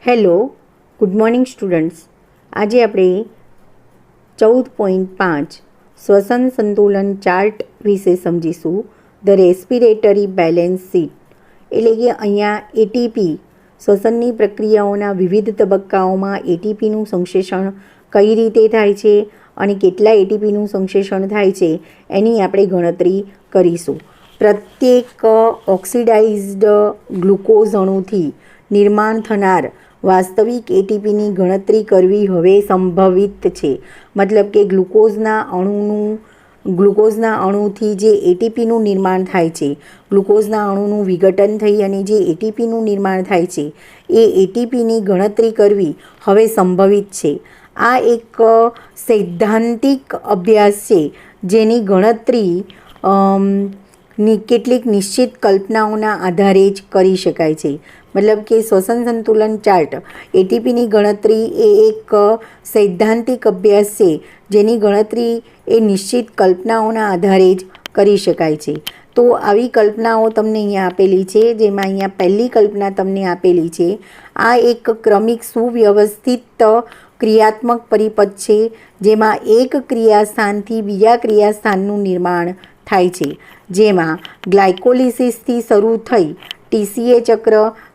Hello, good morning students. આજે આપણે 14.5 શ્વસન સંતુલન ચાર્ટ વિશે સમજીશું. ધ રેસ્પિરેટરી બેલેન્સ શીટ એટલે કે અહીંયા એટીપી શ્વસનની પ્રક્રિયાઓના વિવિધ તબક્કાઓમાં એટીપીનું સંશ્લેષણ કઈ રીતે થાય છે અને કેટલા એટીપીનું સંશ્લેષણ થાય છે એની આપણે ગણતરી કરીશું. પ્રત્યેક ઓક્સિડાઇઝ્ડ ગ્લુકોઝ અણુથી નિર્માણ થનાર વાસ્તવિક એટીપીની ગણતરી કરવી હવે સંભવિત છે. મતલબ કે ગ્લુકોઝના અણુથી જે એટીપીનું નિર્માણ થાય છે, ગ્લુકોઝના અણુનું વિઘટન થઈ અને જે એટીપીનું નિર્માણ થાય છે એ એટીપીની ગણતરી કરવી હવે સંભવિત છે. આ એક સૈદ્ધાંતિક અભ્યાસ છે જેની ગણતરી કેટલીક નિશ્ચિત કલ્પનાઓના આધારે જ કરી શકાય છે. મતલબ કે શ્વસન સંતુલન ચાર્ટ એટીપીની ગણતરી એ એક સૈદ્ધાંતિક અભ્યાસ છે જેની ગણતરી એ નિશ્ચિત કલ્પનાઓના આધારે જ કરી શકાય છે. તો આવી કલ્પનાઓ તમને અહીંયા આપેલી છે, જેમાં અહીંયા પહેલી કલ્પના તમને આપેલી છે. આ એક ક્રમિક સુવ્યવસ્થિત ક્રિયાત્મક પરિપથ છે જેમાં એક ક્રિયાસ્થાનથી બીજા ક્રિયાસ્થાનનું નિર્માણ થાય છે, જેમાં ગ્લાયકોલિસિસથી શરૂ થઈ ટીસીએ ચક્ર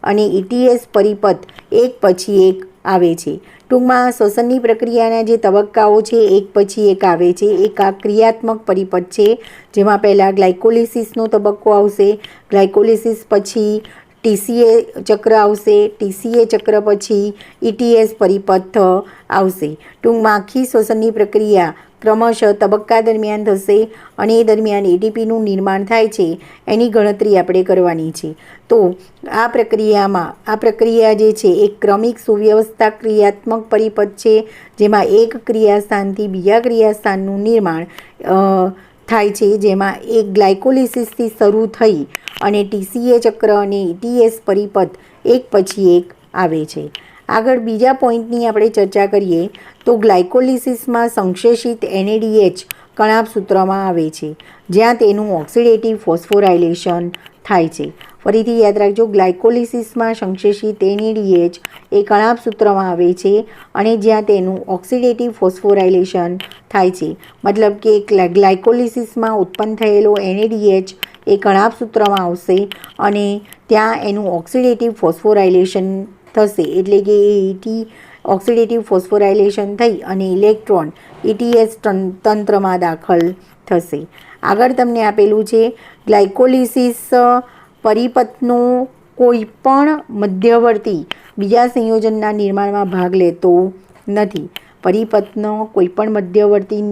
અને ઇટીએસ પરિપથ એક પછી એક આવે છે. ટૂંકમાં શ્વસનની પ્રક્રિયાના જે તબક્કાઓ છે એક પછી એક આવે છે. એક આ ક્રિયાત્મક પરિપથ છે જેમાં પહેલાં ગ્લાયકોલિસિસનો તબક્કો આવશે, ગ્લાયકોલિસિસ પછી ટીસીએ ચક્ર આવશે, ટીસીએ ચક્ર પછી ઇટીએસ પરિપથ આવશે. ટૂંકમાં આખી શ્વસનની પ્રક્રિયા ક્રમશઃ તબક્કા દરમિયાન થશે અને એ દરમિયાન એટીપીનું નિર્માણ થાય છે એની ગણતરી આપણે કરવાની છે. તો આ પ્રક્રિયા જે છે એક ક્રમિક સુવ્યવસ્થા ક્રિયાત્મક પરિપથ છે જેમાં એક ક્રિયાસ્થાનથી બીજા ક્રિયાસ્થાનનું નિર્માણ થાય છે, જેમાં એક ગ્લાયકોલિસિસથી શરૂ થઈ અને ટીસીએ ચક્ર અને ઇટીએસ પરિપથ એક પછી એક આવે છે. આગળ બીજા પોઈન્ટની આપણે ચર્ચા કરીએ તો ગ્લાયકોલિસિસમાં સંશ્લેષિત NADH કણાભસૂત્રમાં આવે છે જ્યાં તેનું ઓક્સિડેટિવ ફોસ્ફોરાયલેશન થાય છે. ફરીથી યાદ રાખજો, ગ્લાયકોલિસિસમાં સંશ્લેષિત NADH એ કણાભસૂત્રમાં આવે છે અને જ્યાં તેનું ઓક્સિડેટિવ ફોસ્ફોરાયલેશન થાય છે. મતલબ કે ગ્લાયકોલિસિસમાં ઉત્પન્ન થયેલો NADH એ કણાભસૂત્રમાં આવશે અને ત્યાં એનું ઓક્સિડેટિવ ફોસ્ફોરાયલેશન થશે. એટલે કે એ ઓક્સિડેટિવ ફોસ્ફોરાયલેશન થઈ અને ઇલેક્ટ્રોન ઇટીએસ તંત્રમાં દાખલ થશે. આગળ તમને આપેલું છે ગ્લાયકોલિસિસ પરિપથનો કોઈ પણ મધ્યવર્તી બીજા સંયોજનના નિર્માણમાં ભાગ લેતો નથી. પરિપથનો કોઈ પણ મધ્યવર્તી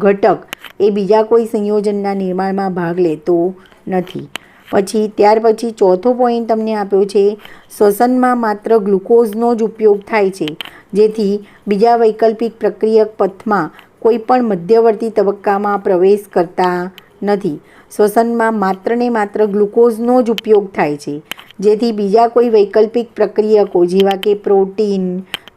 ઘટક એ બીજા કોઈ સંયોજનના નિર્માણમાં ભાગ લેતો નથી. ત્યાર પછી ચોથો પોઈન્ટ તમને આપ્યો છે, શ્વસનમાં માત્ર ગ્લુકોઝનો જ ઉપયોગ થાય છે જેથી બીજા વૈકલ્પિક પ્રક્રિયક પથમાં કોઈ પણ મધ્યવર્તી તબક્કામાં પ્રવેશ કરતા નથી. શ્વસનમાં માત્ર ને માત્ર ગ્લુકોઝનો જ ઉપયોગ થાય છે જેથી બીજા કોઈ વૈકલ્પિક પ્રક્રિયકો જેવા કે પ્રોટીન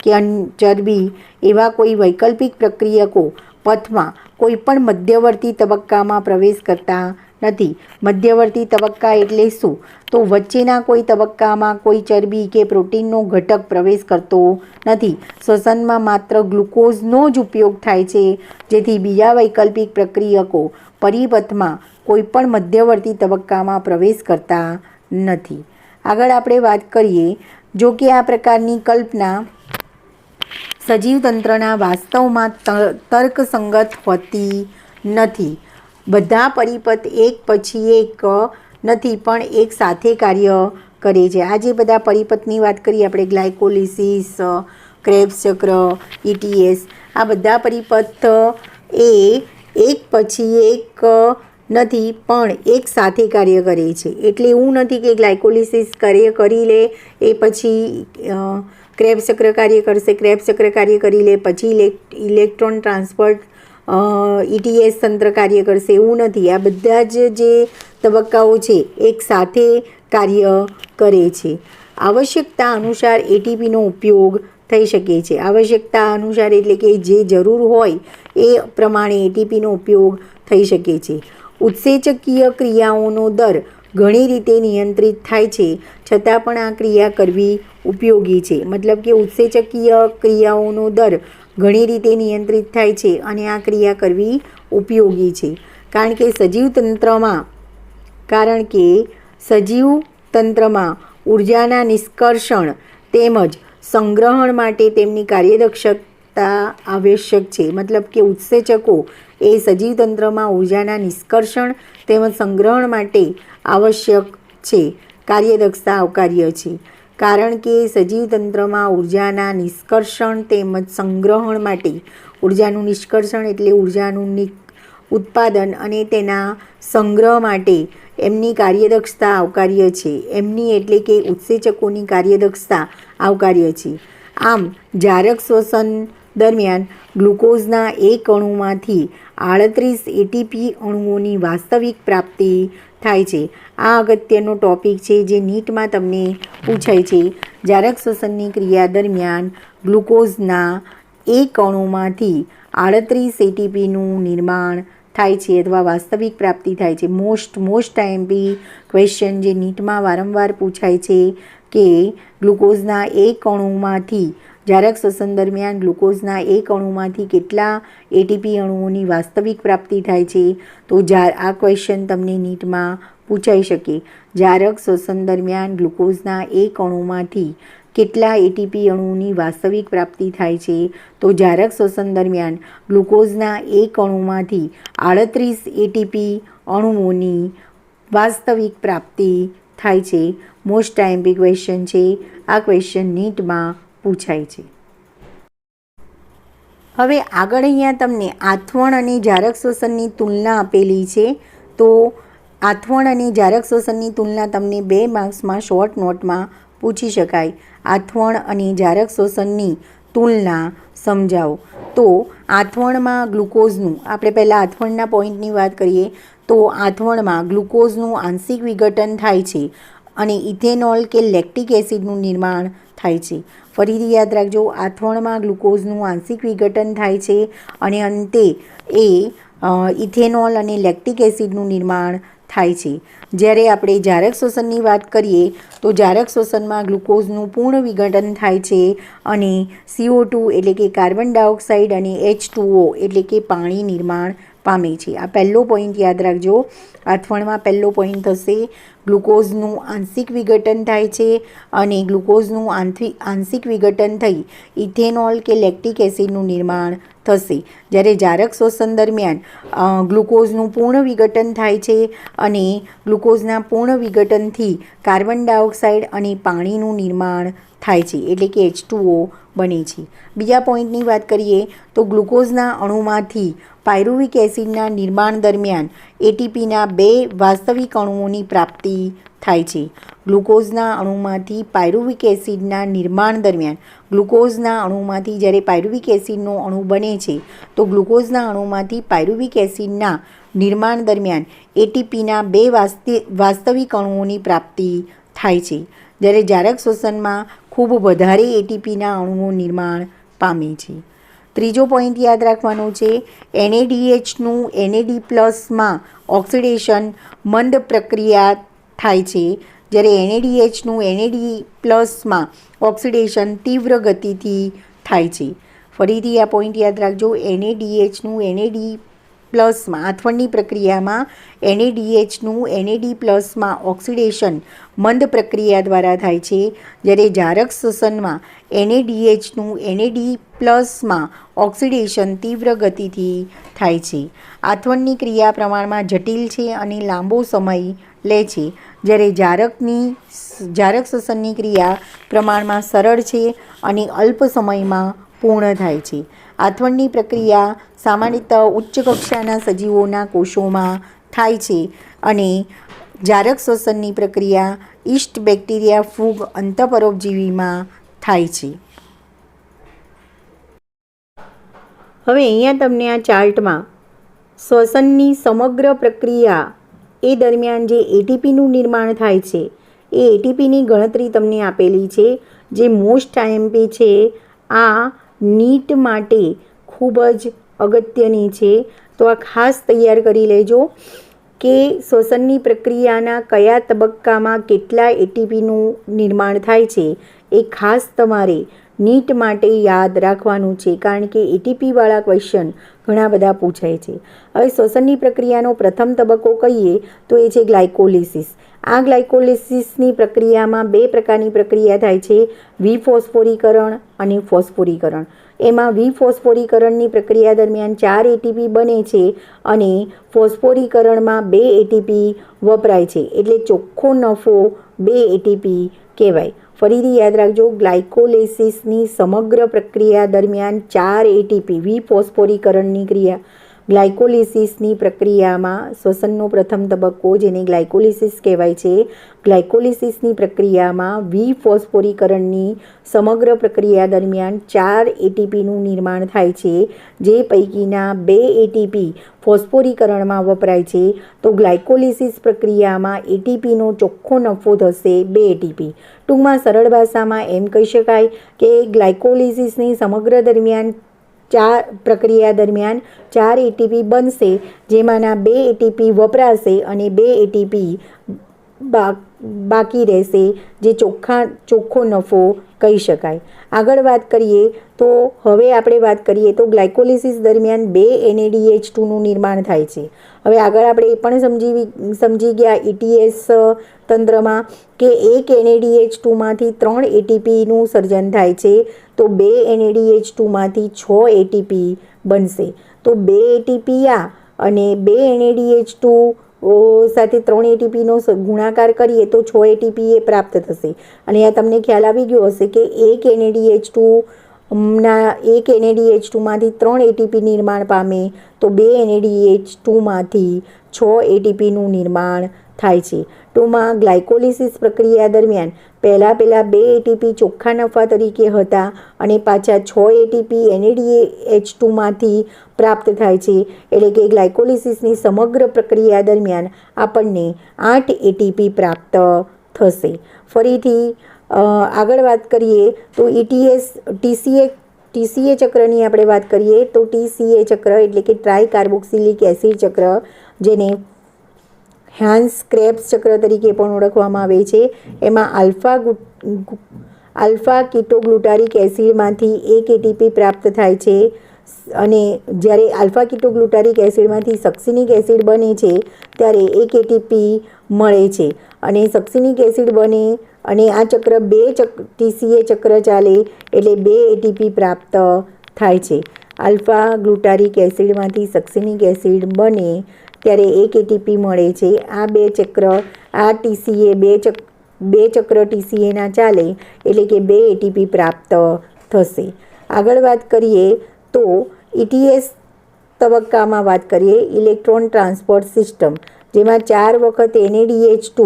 કે ચરબી એવા કોઈ વૈકલ્પિક પ્રક્રિયકો પથમાં કોઈ પણ મધ્યવર્તી તબક્કામાં પ્રવેશ કરતા નથી. મધ્યવર્તી તબક્કા એટલે શું? તો વચ્ચેના કોઈ તબક્કામાં કોઈ ચરબી કે પ્રોટીનનો ઘટક પ્રવેશ કરતો નથી. શ્વસનમાં માત્ર ગ્લુકોઝનો જ ઉપયોગ થાય છે જેથી બીજા વૈકલ્પિક પ્રક્રિયકો પરિપથમાં કોઈ પણ મધ્યવર્તી તબક્કામાં પ્રવેશ કરતા નથી. આગળ આપણે વાત કરીએ, જો કે આ પ્રકારની કલ્પના સજીવ તંત્રના વાસ્તવમાં તર્કસંગત હોતી નથી. બધા પરિપથ એક પછી એક નથી પણ એક સાથે કાર્ય કરે છે. આ જે બધા પરિપથની વાત કરીએ આપણે, ગ્લાયકોલિસિસ, ક્રેબ્સ ચક્ર, ઇટીએસ, આ બધા પરિપથ એ એક પછી એક નથી પણ એક સાથે કાર્ય કરે છે. એટલે એવું નથી કે ગ્લાયકોલિસિસ કાર્ય કરી લે એ પછી ક્રેબ્સ ચક્ર કાર્ય કરશે, ક્રેબ્સ ચક્ર કાર્ય કરી લે પછી ઇલેક્ટ્રોન ટ્રાન્સફર ઇટીએસ તંત્ર કાર્ય કરશે, એવું નથી. આ બધા જ જે તબક્કાઓ છે એક સાથે કાર્ય કરે છે. આવશ્યકતા અનુસાર એટીપીનો ઉપયોગ થઈ શકે છે. આવશ્યકતા અનુસાર એટલે કે જે જરૂર હોય એ પ્રમાણે એટીપીનો ઉપયોગ થઈ શકે છે. ઉત્સેચકીય ક્રિયાઓનો દર ઘણી રીતે નિયંત્રિત થાય છે, છતાં પણ આ ક્રિયા કરવી ઉપયોગી છે. મતલબ કે ઉત્સેચકીય ક્રિયાઓનો દર ઘણી રીતે નિયંત્રિત થાય છે અને આ ક્રિયા કરવી ઉપયોગી છે. કારણ કે સજીવ તંત્રમાં ઉર્જાના નિષ્કર્ષણ તેમજ સંગ્રહણ માટે તેમની કાર્યદક્ષતા આવશ્યક છે. મતલબ કે ઉત્સેચકો એ સજીવ તંત્રમાં ઉર્જાના નિષ્કર્ષણ તેમજ સંગ્રહણ માટે આવશ્યક છે. કાર્યદક્ષતા આવકાર્ય છે. કારણ કે સજીવ તંત્રમાં ઉર્જાના નિષ્કર્ષણ તેમજ સંગ્રહણ માટે, ઉર્જાનું નિષ્કર્ષણ એટલે ઉર્જાનું ઉત્પાદન અને તેના સંગ્રહ માટે એમની કાર્યદક્ષતા આવકાર્ય છે. એમની એટલે કે ઉત્સેચકોની કાર્યદક્ષતા આવકાર્ય છે. આમ જારક શ્વસન દરમિયાન ગ્લુકોઝના એક અણુમાંથી 38 એટીપી અણુઓની વાસ્તવિક પ્રાપ્તિ થાય છે. આ અગત્યનો ટોપિક છે જે નીટમાં તમને પૂછાય છે. જારક શ્વસનની ક્રિયા દરમિયાન ગ્લુકોઝના એક અણુમાંથી 38 એટીપીનું નિર્માણ થાય છે અથવા વાસ્તવિક પ્રાપ્તિ થાય છે. મોસ્ટ આઈએમપી ક્વેશ્ચન જે નીટમાં વારંવાર પૂછાય છે કે ગ્લુકોઝના એક અણુમાંથી જારક શ્વસન દરમિયાન ગ્લુકોઝના એક અણુમાંથી કેટલા એટીપી અણુઓની વાસ્તવિક પ્રાપ્તિ થાય છે. તો આ ક્વેશ્ચન તમને નીટમાં પૂછાઈ શકે. જારક શ્વસન દરમિયાન ગ્લુકોઝના એક અણુમાંથી કેટલા એટીપી અણુઓની વાસ્તવિક પ્રાપ્તિ થાય છે. તો જારક શ્વસન દરમિયાન ગ્લુકોઝના એક અણુમાંથી 38 એટીપી અણુઓની વાસ્તવિક પ્રાપ્તિ થાય છે. મોસ્ટ આઈએમપી ક્વેશ્ચન છે. આ ક્વેશ્ચન નીટમાં પૂછાય છે. હવે આગળ અહીંયા તમને આથવણ અને જારક શ્વસનની તુલના આપેલી છે. તો આથવણ અને જારક શ્વસનની તુલના તમને 2 માર્ક્સમાં શોર્ટ નોટમાં પૂછી શકાય. આથવણ અને જારક શ્વસનની તુલના સમજાવો. તો આથવણમાં ગ્લુકોઝનું, આપણે પહેલાં આથવણના પોઈન્ટની વાત કરીએ તો આથવણમાં ગ્લુકોઝનું આંશિક વિઘટન થાય છે અને ઇથેનોલ કે લેક્ટિક એસિડનું નિર્માણ થાય છે. ફરીથી યાદ રાખજો, આથવણમાં ગ્લુકોઝનું આંશિક વિઘટન થાય છે અને અંતે એ ઇથેનોલ અને લેક્ટિક એસિડનું નિર્માણ થાય છે. જ્યારે આપણે જારક શ્વસનની વાત કરીએ તો જારક શ્વસનમાં ગ્લુકોઝનું પૂર્ણ વિઘટન થાય છે અને CO2 એટલે કે કાર્બન ડાયોક્સાઇડ અને H2O એટલે કે પાણી નિર્માણ પામે છે. આ પહેલો પોઈન્ટ યાદ રાખજો. આથવણમાં પહેલો પોઈન્ટ થશે ગ્લુકોઝનું આંશિક વિઘટન થાય છે અને ગ્લુકોઝનું આંશિક વિઘટન થઈ ઇથેનોલ કે લેક્ટિક એસિડનું નિર્માણ થશે. જ્યારે જારક શ્વસન દરમિયાન ગ્લુકોઝનું પૂર્ણ વિઘટન થાય છે અને ગ્લુકોઝના પૂર્ણ વિઘટનથી કાર્બન ડાયોક્સાઇડ અને પાણીનું નિર્માણ થાય છે એટલે કે H2O બને છે. બીજા પોઈન્ટની વાત કરીએ તો ગ્લુકોઝના અણુમાંથી પાયરુવિક એસિડના નિર્માણ દરમિયાન એટીપીના 2 વાસ્તવિક અણુઓની પ્રાપ્તિ થાય છે. ગ્લુકોઝના અણુમાંથી પાયરુવિક એસિડના નિર્માણ દરમિયાન ગ્લુકોઝના અણુમાંથી જ્યારે પાયરુવિક એસિડનો અણુ બને છે તો ગ્લુકોઝના અણુમાંથી પાયરુવિક એસિડના નિર્માણ દરમિયાન એટીપીના 2 વાસ્તવિક અણુઓની પ્રાપ્તિ થાય છે. જ્યારે જારક શ્વસનમાં ખૂબ વધારે એટીપીના અણુઓ નિર્માણ પામે છે. ત્રીજો પોઈન્ટ યાદ રાખવાનો છે, NADHનું NAD+માં ઓક્સિડેશન મંદ પ્રક્રિયા થાય છે. જ્યારે NADHનું NAD+માં ઓક્સિડેશન તીવ્ર ગતિથી થાય છે. ફરીથી આ પોઈન્ટ યાદ રાખજો, NADHનું NAD+માં આથવણની પ્રક્રિયામાં NADHનું NAD+માં ઓક્સિડેશન મંદ પ્રક્રિયા દ્વારા થાય છે. જ્યારે જારક શ્વસનમાં NADHનું NAD+માં ઓક્સિડેશન તીવ્ર ગતિથી થાય છે. આથવણની ક્રિયા પ્રમાણમાં જટિલ છે અને લાંબો સમય લે છે. જ્યારે જારક શ્વસનની ક્રિયા પ્રમાણમાં સરળ છે અને અલ્પ સમયમાં પૂર્ણ થાય છે. આથવણની પ્રક્રિયા સામાન્યતઃ ઉચ્ચ કક્ષાના સજીવોના કોષોમાં થાય છે અને જારક શ્વસનની પ્રક્રિયા યીસ્ટ, બેક્ટેરિયા, ફૂગ, અંતઃપરોપજીવીમાં થાય છે. હવે અહીંયા તમને આ ચાર્ટમાં શ્વસનની સમગ્ર પ્રક્રિયા એ દરમિયાન જે એટીપીનું નિર્માણ થાય છે એ એટીપીની ગણતરી તમને આપેલી છે જે મોસ્ટ આઈએમપી છે. આ નીટ માટે ખૂબ જ અગત્યની છે, તો આ ખાસ તૈયાર કરી લેજો. કે શ્વસનની પ્રક્રિયાના કયા તબક્કામાં કેટલા એટીપીનું નિર્માણ થાય છે એ ખાસ તમારે નીટ માટે યાદ રાખવાનું છે, કારણ કે એટીપીવાળા ક્વેશ્ચન ઘણા બધા પૂછાય છે. હવે શ્વસનની પ્રક્રિયાનો પ્રથમ તબક્કો કહીએ તો એ છે ગ્લાયકોલિસિસ. આ ગ્લાયકોલિસિસની પ્રક્રિયામાં બે પ્રકારની પ્રક્રિયા થાય છે, વિફોસ્ફોરીકરણ અને ફોસ્ફોરીકરણ. એમાં વિફોસ્ફોરીકરણની પ્રક્રિયા દરમિયાન 4 એટીપી બને છે અને ફોસ્ફોરીકરણમાં 2 એટીપી વપરાય છે, એટલે ચોખ્ખો નફો 2 એટીપી કહેવાય. ફરીથી યાદ રાખજો, ગ્લાયકોલિસિસની સમગ્ર પ્રક્રિયા દરમિયાન 4 એટીપી વિફોસ્ફોરીકરણની ક્રિયા. ગ્લાયકોલિસિસની પ્રક્રિયામાં શ્વસનનો પ્રથમ તબક્કો જેને ગ્લાયકોલિસિસ કહેવાય છે, ગ્લાયકોલિસિસની પ્રક્રિયામાં વિફોસ્ફોરીકરણની સમગ્ર પ્રક્રિયા દરમિયાન 4 એટીપીનું નિર્માણ થાય છે, જે પૈકીના 2 એટીપી ફોસ્ફોરીકરણમાં વપરાય છે. તો ગ્લાયકોલિસિસ પ્રક્રિયામાં એટીપીનો ચોખ્ખો નફો થશે 2 એટીપી. ટૂંકમાં સરળ ભાષામાં એમ કહી શકાય કે ગ્લાયકોલિસિસની સમગ્ર પ્રક્રિયા દરમિયાન 4 એટીપી બનશે, જેમાંના 2 એટીપી વપરાશે અને 2 એટીપી બાકી રહેશે, જે ચોખ્ખો નફો કહી શકાય. આગળ વાત કરીએ તો હવે આપણે વાત કરીએ તો ગ્લાયકોલિસિસ દરમિયાન 2 NADH2નું નિર્માણ થાય છે. હવે આગળ આપણે એ પણ સમજી ગયા ETS તંત્રમાં કે એક NADH2માંથી 3 એટીપીનું સર્જન થાય છે, તો 2 NADH2માંથી 6 એટીપી બનશે. તો 2 એટીપી આ અને 2 NADH2 સાથે 3 એટીપીનો ગુણાકાર કરીએ તો 6 એટીપી એ પ્રાપ્ત થશે. અને આ તમને ખ્યાલ આવી ગયો હશે કે એક NADH2માંથી 3 એટીપી નિર્માણ પામે તો 2 NADH2માંથી 6 એટીપીનું નિર્માણ થાય છે. ટૂંકમાં ગ્લાયકોલિસિસ પ્રક્રિયા દરમિયાન પહેલાં 2 એટીપી ચોખ્ખા નફા તરીકે હતા અને પાછા 6 એટીપી NADH2માંથી પ્રાપ્ત થાય છે, એટલે કે ગ્લાયકોલિસિસની સમગ્ર પ્રક્રિયા દરમિયાન આપણને 8 એટીપી પ્રાપ્ત થશે. ફરીથી આગળ વાત કરીએ તો TCA ચક્રની આપણે વાત કરીએ તો TCA ચક્ર એટલે કે ટ્રાય કાર્બોક્સિલિક એસિડ ચક્ર, જેને હેન્સ ક્રેબ્સ ચક્ર તરીકે પણ ઓળખવામાં આવે છે, એમાં આલ્ફા કીટોગ્લુટારિક એસિડમાંથી 1 એટીપી પ્રાપ્ત થાય છે. અને જ્યારે આલ્ફા કીટોગ્લુટારિક એસિડમાંથી સક્સિનિક એસિડ બને છે ત્યારે 1 એટીપી મળે છે અને સક્સિનિક એસિડ બને અને આ ચક્ર 2 TCA ચક્ર ચાલે એટલે 2 એટીપી પ્રાપ્ત થાય છે. આલ્ફા ગ્લુટારિક એસિડમાંથી સક્સિનિક એસિડ બને ત્યારે 1 એટીપી મળે છે. આ 2 ચક્ર આ TCA 2 ચક્ર TCAના ચાલે એટલે કે 2 એટીપી પ્રાપ્ત થશે. આગળ વાત કરીએ તો ETS તબક્કામાં વાત કરીએ, ઇલેક્ટ્રોન ટ્રાન્સપોર્ટ સિસ્ટમ, જેમાં 4 વખત NADH2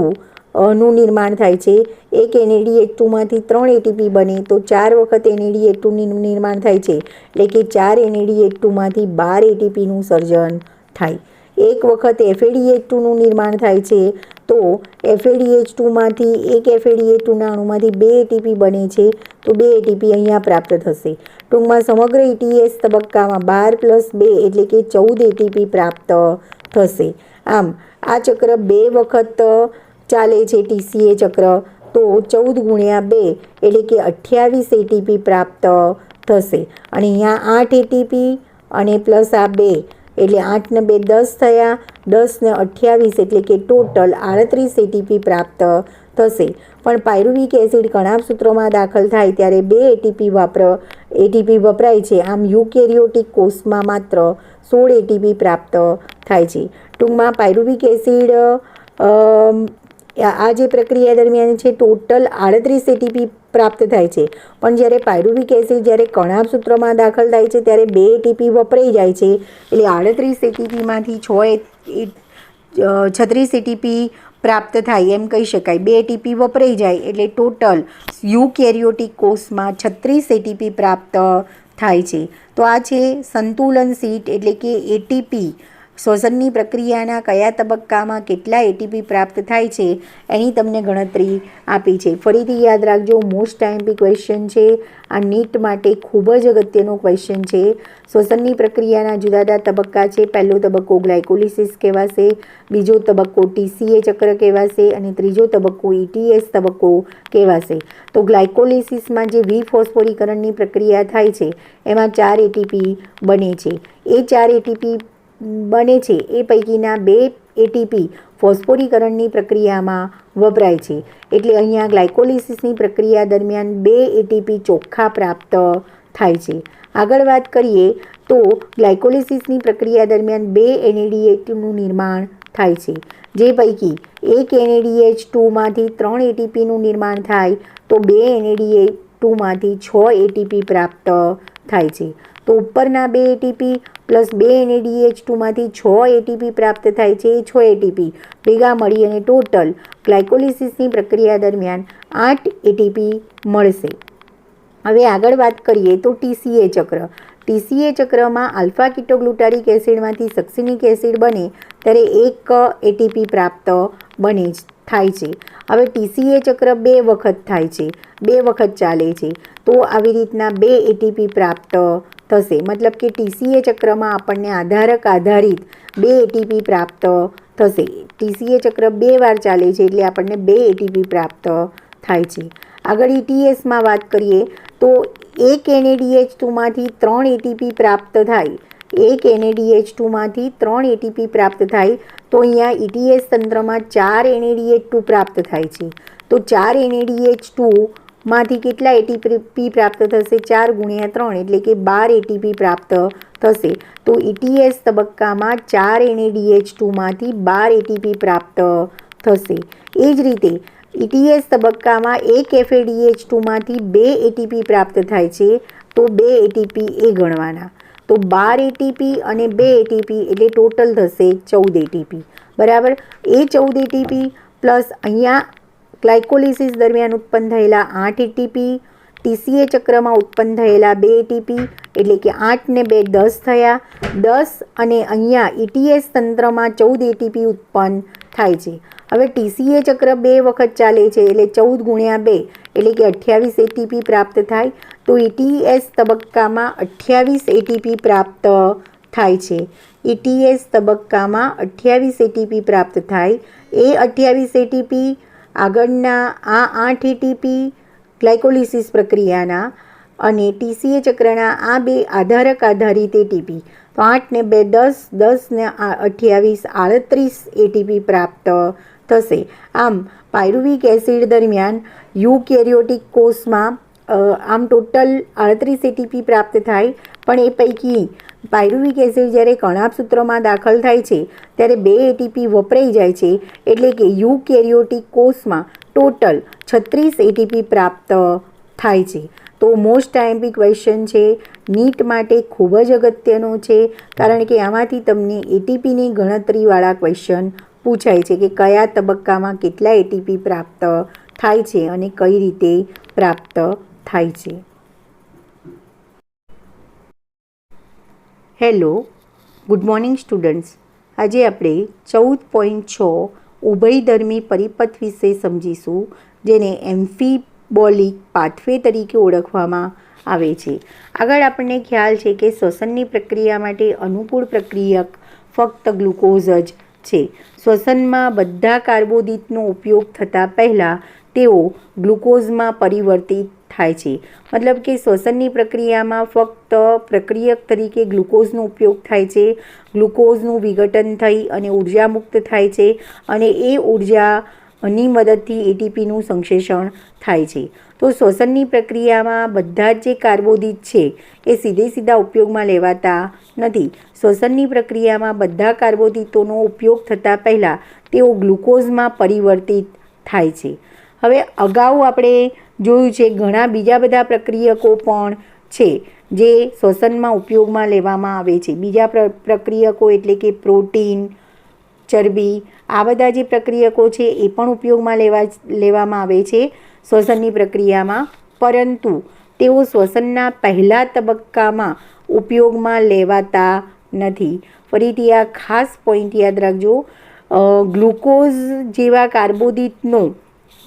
નું નિર્માણ થાય છે. એક NADH2માંથી 3 એટીપી બને તો 4 વખત NADH2નું નિર્માણ થાય છે, એટલે કે 4 NADH2માંથી 12 એટીપીનું સર્જન થાય. એક વખત FADH2નું નિર્માણ થાય છે તો FADH2માંથી એક FADH2ના અણુમાંથી 2 એટીપી બને છે, તો 2 એટીપી અહીંયા પ્રાપ્ત થશે. ટૂંકમાં સમગ્ર ETS તબક્કામાં 12 + 2 એટલે કે 14 એટીપી પ્રાપ્ત થશે. આમ આ ચક્ર 2 વખત ચાલે છે TCA ચક્ર, તો 14 × 2 એટલે કે 28 એટીપી પ્રાપ્ત થશે. અને અહીંયા 8 એટીપી અને પ્લસ આ 2 એટલે 8 ને 2 10 થયા, 10 ને 28 એટલે કે ટોટલ 38 એટીપી પ્રાપ્ત થશે. પણ પાયરુવિક એસિડ કણાભસૂત્રમાં દાખલ થાય ત્યારે 2 એટીપી વપરાય છે. આમ યુકેરિયોટિક કોષમાં માત્ર 16 એટીપી પ્રાપ્ત થાય છે. ટૂંકમાં પાયરુવિક એસિડ આ જે પ્રક્રિયા દરમિયાન છે ટોટલ 38 એટીપી પ્રાપ્ત થાય છે, પણ જ્યારે પાયરુવિક એસિડ જ્યારે કણાભસૂત્રમાં દાખલ થાય છે ત્યારે 2 એટીપી વપરાઈ જાય છે, એટલે 38 એટીપીમાંથી 36 એટીપી પ્રાપ્ત થાય એમ કહી શકાય. 2 એટીપી વપરાઈ જાય એટલે ટોટલ યુકેરિયોટિક કોષમાં 36 એટીપી પ્રાપ્ત થાય છે. તો આ છે સંતુલન સીટ એટલે કે એટીપી શ્વસનની પ્રક્રિયાના કયા તબક્કામાં કેટલા એટીપી પ્રાપ્ત થાય છે એની તમને ગણતરી આપી છે. ફરીથી યાદ રાખજો, મોસ્ટ આઈએમપી ક્વેશ્ચન છે. આ નીટ માટે ખૂબ જ અગત્યનો ક્વેશ્ચન છે. શ્વસનની પ્રક્રિયાના જુદા જુદા તબક્કા છે. પહેલો તબક્કો ગ્લાયકોલિસિસ કહેવાશે, બીજો તબક્કો ટીસીએ ચક્ર કહેવાશે અને ત્રીજો તબક્કો ઇટીએસ તબક્કો કહેવાશે. તો ગ્લાયકોલિસિસમાં જે વિફોસ્ફોરીકરણની પ્રક્રિયા થાય છે એમાં 4 એટીપી બને છે. એ 4 એટીપી બને છે એ પૈકીના 2 એટીપી ફોસ્ફોરીકરણની પ્રક્રિયામાં વપરાય છે. એટલે અહીંયા ગ્લાયકોલિસિસની પ્રક્રિયા દરમિયાન 2 એટીપી ચોખ્ખા પ્રાપ્ત થાય છે. આગળ વાત કરીએ તો ગ્લાયકોલિસિસની પ્રક્રિયા દરમિયાન 2 એનએડીએચનું નિર્માણ થાય છે, જે પૈકી એક NADH2માંથી 3 એટીપીનું નિર્માણ થાય તો 2 NADH2માંથી 6 એટીપી પ્રાપ્ત થાય છે. તો ઉપરના 2 એટીપી પ્લસ 2 NADH2માંથી 6 એટીપી પ્રાપ્ત થાય છે. એ 6 એટીપી ભેગા મળી અને ટોટલ ગ્લાયકોલિસિસની પ્રક્રિયા દરમિયાન 8 એટીપી મળશે. હવે આગળ વાત કરીએ તો ટીસીએ ચક્ર. ટીસીએ ચક્રમાં આલ્ફા કીટોગ્લુટારિક એસિડમાંથી સક્સિનિક એસિડ બને ત્યારે 1 એટીપી પ્રાપ્ત થાય છે. હવે ટીસીએ ચક્ર 2 વખત થાય છે, 2 વખત ચાલે છે, તો આવી રીતના 2 એટીપી પ્રાપ્ત થશે. મતલબ કે ટીસીએ ચક્રમાં આપણને આધારક આધારિત 2 એટીપી પ્રાપ્ત થશે. ટીસીએ ચક્ર 2 વાર ચાલે છે એટલે આપણને 2 એટીપી પ્રાપ્ત થાય છે. આગળ ઇટીએસમાં વાત કરીએ તો એક NADH2માંથી 3 એટીપી પ્રાપ્ત થાય. એક NADH2માંથી 3 એટીપી પ્રાપ્ત થાય તો અહીંયા ઇટીએસ તંત્રમાં 4 NADH2 પ્રાપ્ત થાય છે. તો 4 NADH2માંથી કેટલા એટીપી પ્રાપ્ત થશે? 4 ગુણ્યા 3 એટલે કે 12 એટીપી પ્રાપ્ત થશે. તો ઇટીએસ તબક્કામાં 4 NADH2માંથી 12 એટીપી પ્રાપ્ત થશે. એ જ રીતે ઇટીએસ તબક્કામાં એક FADH2માંથી 2 એટીપી પ્રાપ્ત થાય છે તો 2 એટીપી એ ગણવાના. તો 12 એટીપી અને 2 એટીપી એટલે ટોટલ થશે 14 એટીપી. બરાબર. એ 14 એટીપી પ્લસ અહીંયા ગ્લાયકોલિસિસ દરમિયાન ઉત્પન્ન થયેલા 8 એટીપી, ટીસીએ ચક્રમાં ઉત્પન્ન થયેલા 2 એટીપી એટલે કે 8 ને 2 10 થયા. 10 અને અહીંયા ઇટીએસ તંત્રમાં 14 એટીપી ઉત્પન્ન થાય છે. હવે ટીસીએ ચક્ર 2 વખત ચાલે છે એટલે 14 ગુણ્યા 2 એટલે કે 28 એટીપી પ્રાપ્ત થાય. તો ઇટીએસ તબક્કામાં 28 એટીપી પ્રાપ્ત થાય છે. ઇટીએસ તબક્કામાં 28 એટીપી પ્રાપ્ત થાય. એ 28 એટીપી આગળના આ 8 એટીપી ગ્લાયકોલિસિસ પ્રક્રિયાના અને ટીસીએ ચક્રના આ 2 આધારક આધારિત એટીપી, તો 8 ને 2 10, 10 ને 28 38 એટીપી પ્રાપ્ત થશે. આમ પાયરુવિક એસિડ દરમિયાન યુકેરિયોટિક કોષમાં આમ ટોટલ 38 એટીપી પ્રાપ્ત થાય, પણ એ પૈકી પાયરુવિક એસિડ જ્યારે કણાભસૂત્રમાં દાખલ થાય છે ત્યારે 2 એટીપી વપરાઈ જાય છે. એટલે કે યુકેરિયોટિક કોષમાં ટોટલ 36 એટીપી પ્રાપ્ત થાય છે. તો મોસ્ટ આઈએમપી ક્વેશ્ચન છે, નીટ માટે ખૂબ જ અગત્યનો છે, કારણ કે આમાંથી તમને એટીપીની ગણતરીવાળા ક્વેશ્ચન પૂછાય છે કે કયા તબક્કામાં કેટલા એટીપી પ્રાપ્ત થાય છે અને કઈ રીતે પ્રાપ્ત થાય છે. Hello, good morning students. આજે આપણે 14.6 ઉભયધર્મી પરિપથ વિશે સમજીશું, જેને એમ્ફીબોલિક પાથવે તરીકે ઓળખવામાં આવે છે. આગળ આપણને ખ્યાલ છે કે શ્વસનની પ્રક્રિયા માટે અનુકૂળ પ્રક્રિયક ફક્ત ગ્લુકોઝ જ છે. શ્વસનમાં બધા કાર્બોદિતનો ઉપયોગ થતાં પહેલાં તેઓ ગ્લુકોઝમાં પરિવર્તિત થાય છે. મતલબ કે શ્વસનની પ્રક્રિયામાં ફક્ત પ્રક્રિયક તરીકે ગ્લુકોઝનો ઉપયોગ થાય છે. ગ્લુકોઝનું વિઘટન થઈ અને ઉર્જા મુક્ત થાય છે અને એ ઉર્જાની મદદથી એટીપીનું સંશ્લેષણ થાય છે. તો શ્વસનની પ્રક્રિયામાં બધા જ જે કાર્બોદિત છે એ સીધા ઉપયોગમાં લેવાતા નથી. શ્વસનની પ્રક્રિયામાં બધા કાર્બોદિતોનો ઉપયોગ થતાં પહેલાં તેઓ ગ્લુકોઝમાં પરિવર્તિત થાય છે. હવે અગાઉ આપણે જોયું છે ઘણા બીજા બધા પ્રક્રિયકો પણ છે જે શ્વસનમાં ઉપયોગમાં લેવામાં આવે છે. બીજા પ્રક્રિયકો એટલે કે પ્રોટીન, ચરબી, આ બધા જે પ્રક્રિયકો છે એ પણ ઉપયોગમાં લેવામાં આવે છે શ્વસનની પ્રક્રિયામાં, પરંતુ તેઓ શ્વસનના પહેલા તબક્કામાં ઉપયોગમાં લેવાતા નથી. ફરીથી આ ખાસ પોઈન્ટ યાદ રાખજો. ગ્લુકોઝ જેવા કાર્બોદિતનો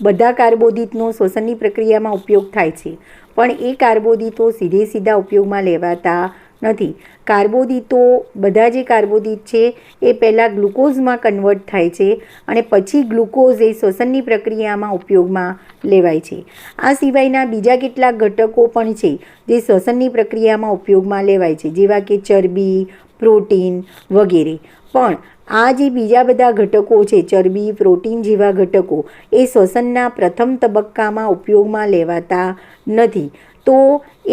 બધા કાર્બોદિતનો શ્વસનની પ્રક્રિયામાં ઉપયોગ થાય છે, પણ એ કાર્બોદિતો સીધા ઉપયોગમાં લેવાતા નથી. કાર્બોદિતો બધા જે કાર્બોદિત છે એ પહેલાં ગ્લુકોઝમાં કન્વર્ટ થાય છે અને પછી ગ્લુકોઝ એ શ્વસનની પ્રક્રિયામાં ઉપયોગમાં લેવાય છે. આ સિવાયના બીજા કેટલાક ઘટકો પણ છે જે શ્વસનની પ્રક્રિયામાં ઉપયોગમાં લેવાય છે, જેવા કે ચરબી, પ્રોટીન વગેરે. પણ આ જે બીજા બધા ઘટકો છે, ચરબી, પ્રોટીન જેવા ઘટકો, એ શ્વસનના પ્રથમ તબક્કામાં ઉપયોગમાં લેવાતા નથી. તો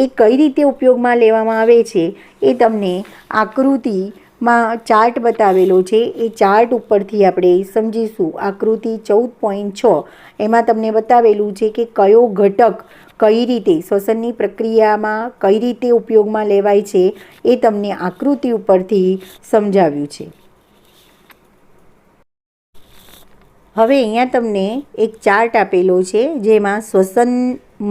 એ કઈ રીતે ઉપયોગમાં લેવામાં આવે છે એ તમને આકૃતિમાં ચાર્ટ બતાવેલો છે. એ ચાર્ટ ઉપરથી આપણે સમજીશું. આકૃતિ 14.6 એમાં તમને બતાવેલું છે કે કયો ઘટક કઈ રીતે શ્વસનની પ્રક્રિયામાં કઈ રીતે ઉપયોગમાં લેવાય છે એ તમને આકૃતિ ઉપરથી સમજાવ્યું છે. હવે અહીંયા તમને એક ચાર્ટ આપેલો છે જેમાં શ્વસન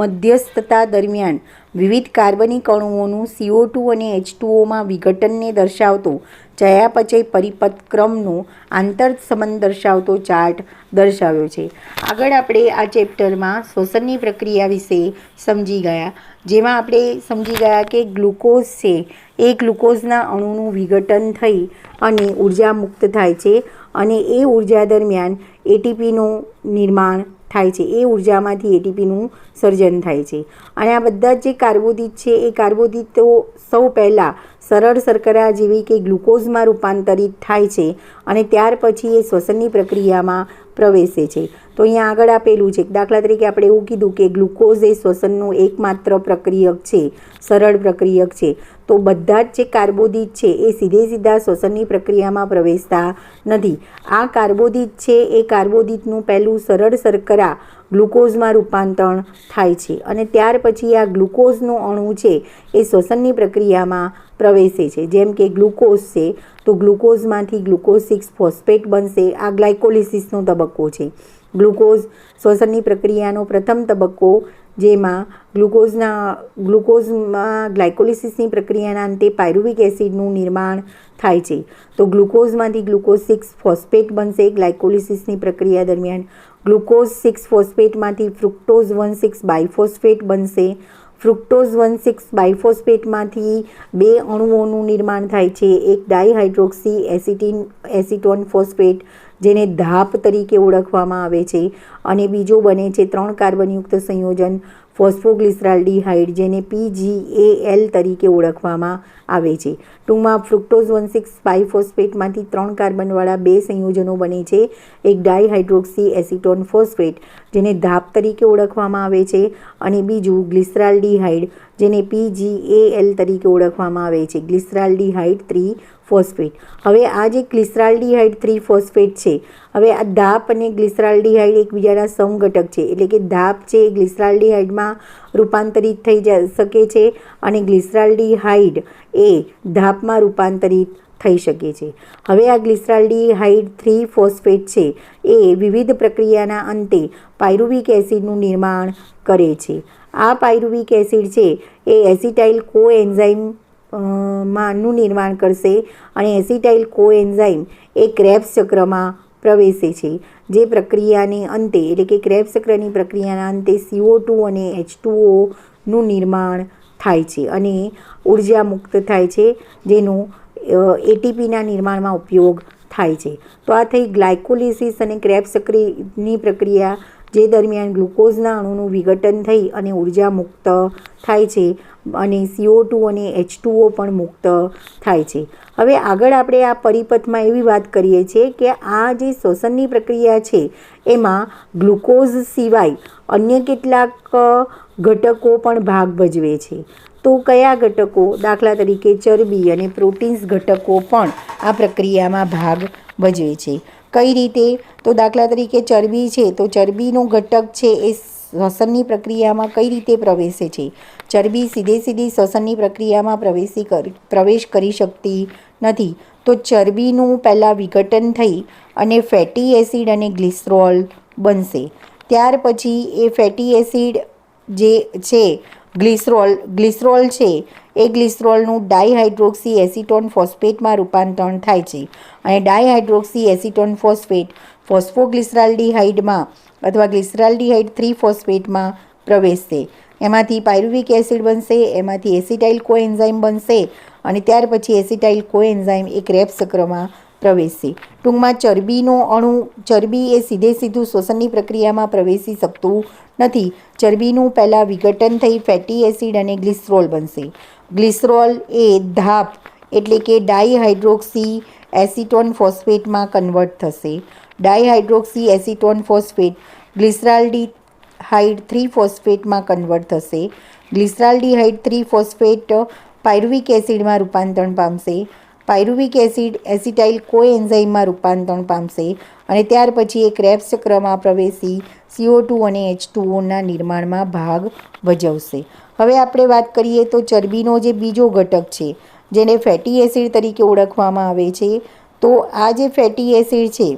મધ્યસ્થતા દરમિયાન વિવિધ કાર્બનિક અણુઓનું CO2 અને H2Oમાં વિઘટનને દર્શાવતો ચયાપચય પરિપથક્રમનો આંતરસંબંધ દર્શાવતો ચાર્ટ દર્શાવ્યો છે. આગળ આપણે આ ચેપ્ટરમાં શ્વસનની પ્રક્રિયા વિશે સમજી ગયા, જેમાં આપણે સમજી ગયા કે ગ્લુકોઝ છે એ ગ્લુકોઝના અણુનું વિઘટન થઈ અને ઉર્જા મુક્ત થાય છે અને એ ઉર્જા દરમિયાન એટીપીનું નિર્માણ થાય છે. એ ઉર્જામાંથી એટીપીનું સર્જન થાય છે. અને આ બધા જે કાર્બોદિત છે એ કાર્બોદિતો સૌ પહેલાં સરળ શર્કરા જેવી કે ગ્લુકોઝમાં રૂપાંતરિત થાય છે અને ત્યાર પછી એ શ્વસનની પ્રક્રિયામાં પ્રવેશે છે. તો અહીંયા આગળ આપેલું છે. દાખલા તરીકે આપણે એવું કીધું કે ગ્લુકોઝ એ શ્વસનનું એકમાત્ર પ્રક્રિયક છે, સરળ પ્રક્રિયક છે. તો બધા જ જે કાર્બોદિત છે એ સીધા શ્વસનની પ્રક્રિયામાં પ્રવેશતા નથી. આ કાર્બોદિત છે એ કાર્બોદિતનું પહેલું સરળ શર્કરા ગ્લુકોઝમાં રૂપાંતરણ થાય છે અને ત્યાર પછી આ ગ્લુકોઝનો અણુ છે એ શ્વસનની પ્રક્રિયામાં પ્રવેશે છે. જેમ કે ગ્લુકોઝ છે તો ગ્લુકોઝમાંથી ગ્લુકોઝ 6 ફોસ્ફેટ બનશે. આ ગ્લાયકોલિસિસનો તબક્કો છે. ગ્લુકોઝ શ્વસનની પ્રક્રિયાનો પ્રથમ તબક્કો, જેમાં ગ્લુકોઝમાં ગ્લાયકોલિસિસની પ્રક્રિયાના અંતે પાયરુવિક એસિડનું નિર્માણ થાય છે. તો ગ્લુકોઝમાંથી ગ્લુકોઝ 6 ફોસ્ફેટ બનશે ગ્લાયકોલિસિસની પ્રક્રિયા દરમિયાન. ગ્લુકોઝ 6 ફોસ્ફેટમાંથી ફ્રુક્ટોઝ 1,6 બાયફોસ્ફેટ બનશે. ફ્રુક્ટોઝ 1,6 બાયફોસ્ફેટમાંથી બે અણુઓનું નિર્માણ થાય છે. એક ડાયહાઇડ્રોક્સી એસિટોન ફોસ્ફેટ, જેને ધાપ તરીકે ઓળખવામાં આવે છે, અને બીજો બને છે 3 કાર્બનયુક્ત સંયોજન ફોસ્ફોગ્લિસરાલ્ડિહાઇડ, જેને PGAL તરીકે ઓળખવામાં આવે છે. ટૂંકમાં ફ્રુક્ટોઝ 1,6 બાયફોસ્ફેટમાંથી 3 કાર્બનવાળા બે સંયોજનો બને છે. એક ડાયહાઇડ્રોક્સી એસિટોન ફોસ્ફેટ, જેને ધાપ તરીકે ઓળખવામાં આવે છે, અને બીજું ગ્લિસરાલ્ડિહાઇડ, જેને PGAL તરીકે ઓળખવામાં આવે છે, ગ્લિસરાલ્ડિહાઇડ 3 ફોસ્ફેટ. હવે આ જે ગ્લિસરાલ્ડિહાઇડ 3 ફોસ્ફેટ છે, હવે આ ધાપ અને ગ્લિસરાલ્ડિહાઇડ એકબીજાના સમઘટક છે. એટલે કે ધાપ છે એ ગ્લિસરાલ્ડિહાઇડમાં રૂપાંતરિત થઈ શકે છે અને ગ્લિસરાલ્ડિહાઇડ એ ધાપમાં રૂપાંતરિત થઈ શકે છે. હવે આ ગ્લિસરાલ્ડિહાઇડ 3 ફોસ્ફેટ છે એ વિવિધ પ્રક્રિયાના અંતે પાયરુવિક એસિડનું નિર્માણ કરે છે. આ પાયરુવિક એસિડ છે એ એસિટાઇલ કોએન્ઝાઇમ નું નિર્માણ કરશે અને એસિટાઇલ કોએન્ઝાઇમ એ ક્રેબ્સ ચક્રમાં પ્રવેશે છે. જે પ્રક્રિયાને અંતે, એટલે કે ક્રેબ્સ ચક્રની પ્રક્રિયાના અંતે CO2 અને H2O નું નિર્માણ થાય છે અને ઉર્જા મુક્ત થાય છે, જેનો એટીપીના નિર્માણમાં ઉપયોગ થાય છે. તો આ થઈ ગ્લાયકોલિસિસ અને ક્રેબ્સ ચક્રની પ્રક્રિયા, જે દરમિયાન ગ્લુકોઝના અણુનું વિઘટન થઈ અને ઉર્જા મુક્ત થાય છે અને CO2 અને H2O પણ મુક્ત થાય છે. હવે આગળ આપણે આ પરિપથમાં એવી વાત કરીએ છીએ કે આ જે શ્વસનની પ્રક્રિયા છે એમાં ગ્લુકોઝ સિવાય અન્ય કેટલાક ઘટકો પણ ભાગ ભજવે છે. તો કયા ઘટકો? દાખલા તરીકે ચરબી અને પ્રોટીન્સ ઘટકો પણ આ પ્રક્રિયામાં ભાગ ભજવે છે. કઈ રીતે? તો દાખલા તરીકે ચરબી છે તો ચરબીનો ઘટક છે એ શ્વસનની પ્રક્રિયામાં કઈ રીતે પ્રવેશે છે? ચરબી સીધી શ્વસનની પ્રક્રિયામાં પ્રવેશ કરી શકતી નથી. તો ચરબીનું પહેલાં વિઘટન થઈ અને ફેટી એસિડ અને ગ્લિસરોલ બનશે. ત્યાર પછી એ ફેટી એસિડ જે છે ગ્લિસરોલ છે એ ગ્લિસરોલનું ડાયહાઇડ્રોક્સી એસિટોન ફોસ્ફેટમાં રૂપાંતરણ થાય છે અને ડાયહાઇડ્રોક્સી એસિટોન ફોસ્ફેટ ફોસ્ફોગ્લિસરાલ્ડિહાઇડમાં અથવા ગ્લિસરાલ્ડિહાઇડ 3 ફોસ્ફેટમાં પ્રવેશશે. એમાંથી પાયરુવિક એસિડ બનશે, એમાંથી એસિટાઇલ કોએન્ઝાઇમ બનશે અને ત્યાર પછી એસિટાઇલ કોએન્ઝાઇમ એ ક્રેબ્સ ચક્રમાં પ્રવેશશે. ટૂંકમાં ચરબી એ સીધું શ્વસનની પ્રક્રિયામાં પ્રવેશી શકતું નથી. ચરબીનું પહેલાં વિઘટન થઈ ફેટી એસિડ અને ગ્લિસરોલ બનશે. ગ્લિસરોલ એ ધાપ એટલે કે ડાયહાઇડ્રોક્સી એસિટોન ફોસ્ફેટમાં કન્વર્ટ થશે. ડાયહાઇડ્રોક્સી એસિટોન ફોસ્ફેટ ગ્લિસરાલ્ડિહાઇડ 3 ફોસ્ફેટમાં કન્વર્ટ થશે. ગ્લિસરાલ્ડિહાઇડ 3 ફોસ્ફેટ પાયરુવિક એસિડમાં રૂપાંતરણ પામશે. પાયરુવિક એસિડ એસિટાઇલ કોએન્ઝાઇમમાં રૂપાંતરણ પામશે અને ત્યાર પછી એ ક્રેબ્સ ચક્રમાં પ્રવેશી CO2 અને H2Oના નિર્માણમાં ભાગ ભજવશે. હવે આપણે વાત કરીએ તો ચરબીનો જે બીજો ઘટક છે જેને ફેટી એસિડ તરીકે ઓળખવામાં આવે છે. તો આ જે ફેટી એસિડ છે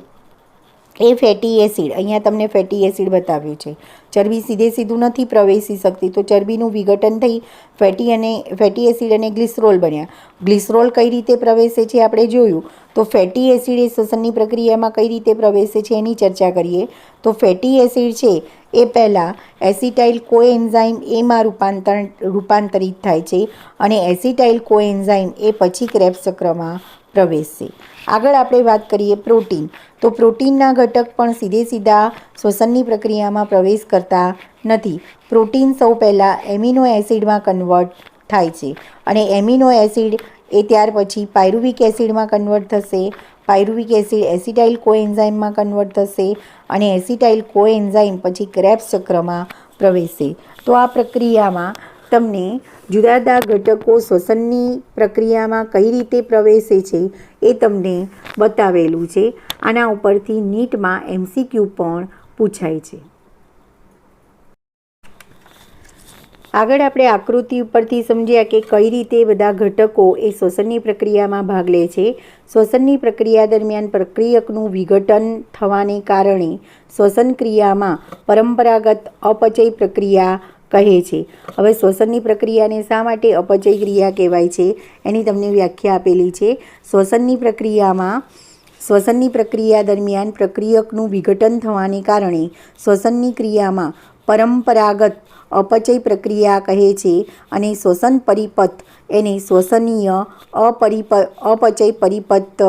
એ ફેટી એસિડ, અહીંયા તમને ફેટી એસિડ બતાવ્યું છે. ચરબી સીધું નથી પ્રવેશી શકતી, તો ચરબીનું વિઘટન થઈ ફેટી એસિડ અને ગ્લિસરોલ બન્યા. ગ્લિસરોલ કઈ રીતે પ્રવેશે છે આપણે જોયું. તો ફેટી એસિડ એ શ્વસનની પ્રક્રિયામાં કઈ રીતે પ્રવેશે છે એની ચર્ચા કરીએ. તો ફેટી એસિડ છે એ પહેલાં એસિટાઇલ કોએન્ઝાઇમ એમાં રૂપાંતરિત થાય છે અને એસિટાઇલ કોએન્ઝાઇમ એ પછી ક્રેબ્સ ચક્રમાં પ્રવેશશે. આગળ આપણે વાત કરીએ પ્રોટીન. તો પ્રોટીનના ઘટક પણ સીધા શ્વસનની પ્રક્રિયામાં પ્રવેશ કરતા નથી. પ્રોટીન સૌ પહેલાં એમિનો એસિડમાં કન્વર્ટ થાય છે અને એમિનો એસિડ એ ત્યાર પછી પાયરુવિક એસિડમાં કન્વર્ટ થશે. પાયરુવિક એસિડ એસિટાઇલ કોએન્ઝાઇમમાં કન્વર્ટ થશે અને એસિટાઇલ કોએન્ઝાઇમ પછી ક્રેબ્સ ચક્રમાં પ્રવેશશે. તો આ પ્રક્રિયામાં તમને જુદા જુદા ઘટકો શ્વસનની પ્રક્રિયામાં કઈ રીતે પ્રવેશે છે એ તમને બતાવેલું છે. આના ઉપરથી નીટમાં MCQ પણ પૂછાય છે. આગળ આપણે આકૃતિ ઉપરથી સમજ્યા કે કઈ રીતે બધા ઘટકો એ શ્વસનની પ્રક્રિયામાં ભાગ લે છે. શ્વસનની પ્રક્રિયા દરમિયાન પ્રક્રિયકનું વિઘટન થવાને કારણે શ્વસન ક્રિયામાં પરંપરાગત અપચય પ્રક્રિયા કહે છે. હવે શ્વસનની પ્રક્રિયાને શા માટે અપચય ક્રિયા કહેવાય છે એની તમને વ્યાખ્યા આપેલી છે. શ્વસનની પ્રક્રિયા દરમિયાન પ્રક્રિયકનું વિઘટન થવાને કારણે શ્વસનની ક્રિયામાં પરંપરાગત અપચય પ્રક્રિયા કહે છે અને શ્વસન પરિપથ એને શ્વસનીય અપચય પરિપથ